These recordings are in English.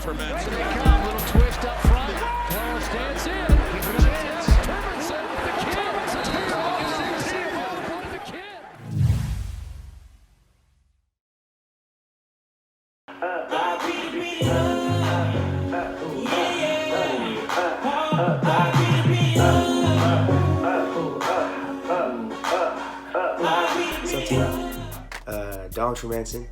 Termansen. Here they come, little twist up front. Well, stands in. Keep it a chance. Termansen, the kid. The kid. Dom Termansen,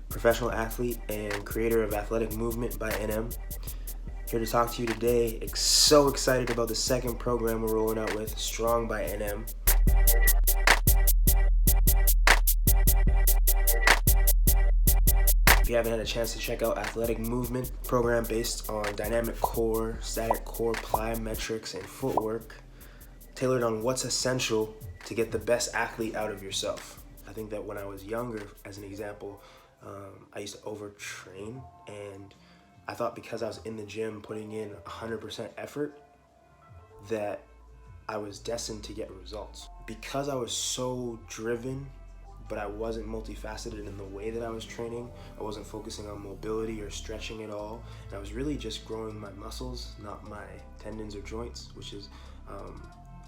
professional athlete and creator of Athletic Movement by NM. Here to talk to you today. So excited about the second program we're rolling out with, Strong by NM. If you haven't had a chance to check out Athletic Movement, program based on dynamic core, static core plyometrics, and footwork, tailored on what's essential to get the best athlete out of yourself. I think that when I was younger, as an example, I used to overtrain, and I thought because I was in the gym putting in 100% effort that I was destined to get results. Because I was so driven, but I wasn't multifaceted in the way that I was training, I wasn't focusing on mobility or stretching at all, and I was really just growing my muscles, not my tendons or joints, which is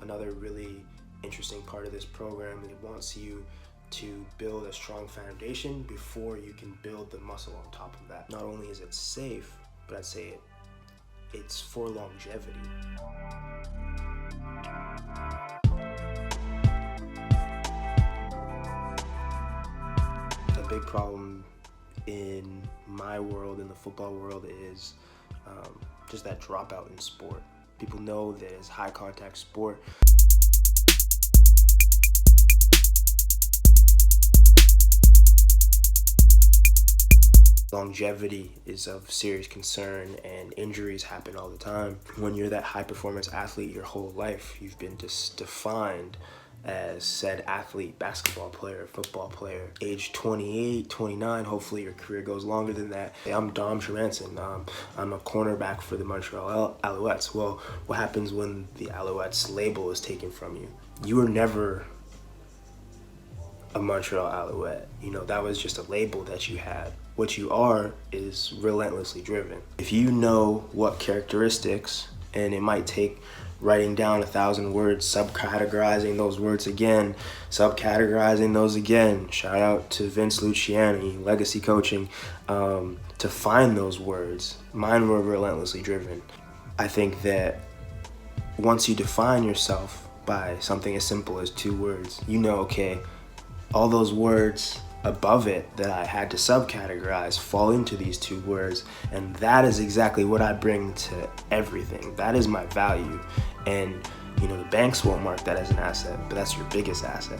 another really interesting part of this program. It wants you to build a strong foundation before you can build the muscle on top of that. Not only is it safe, but I'd say it's for longevity. A big problem in my world, in the football world, is just that dropout in sport. People know that it's high contact sport. Longevity is of serious concern, and injuries happen all the time. When you're that high performance athlete your whole life, you've been defined as said athlete, basketball player, football player. Age 28, 29, hopefully your career goes longer than that. I'm Dom Termansen. I'm a cornerback for the Montreal Alouettes. Well, what happens when the Alouettes label is taken from you? You were never a Montreal Alouette. You know, that was just a label that you had. What you are is relentlessly driven. If you know what characteristics, and it might take writing down 1,000 words, subcategorizing those words again, subcategorizing those again. Shout out to Vince Luciani, legacy coaching, to find those words. Mine were relentlessly driven. I think that once you define yourself by something as simple as 2 words, you know, okay, all those words above it that I had to subcategorize fall into these 2 words, and that is exactly what I bring to everything. That is my value, and you know, the banks won't mark that as an asset, but that's your biggest asset.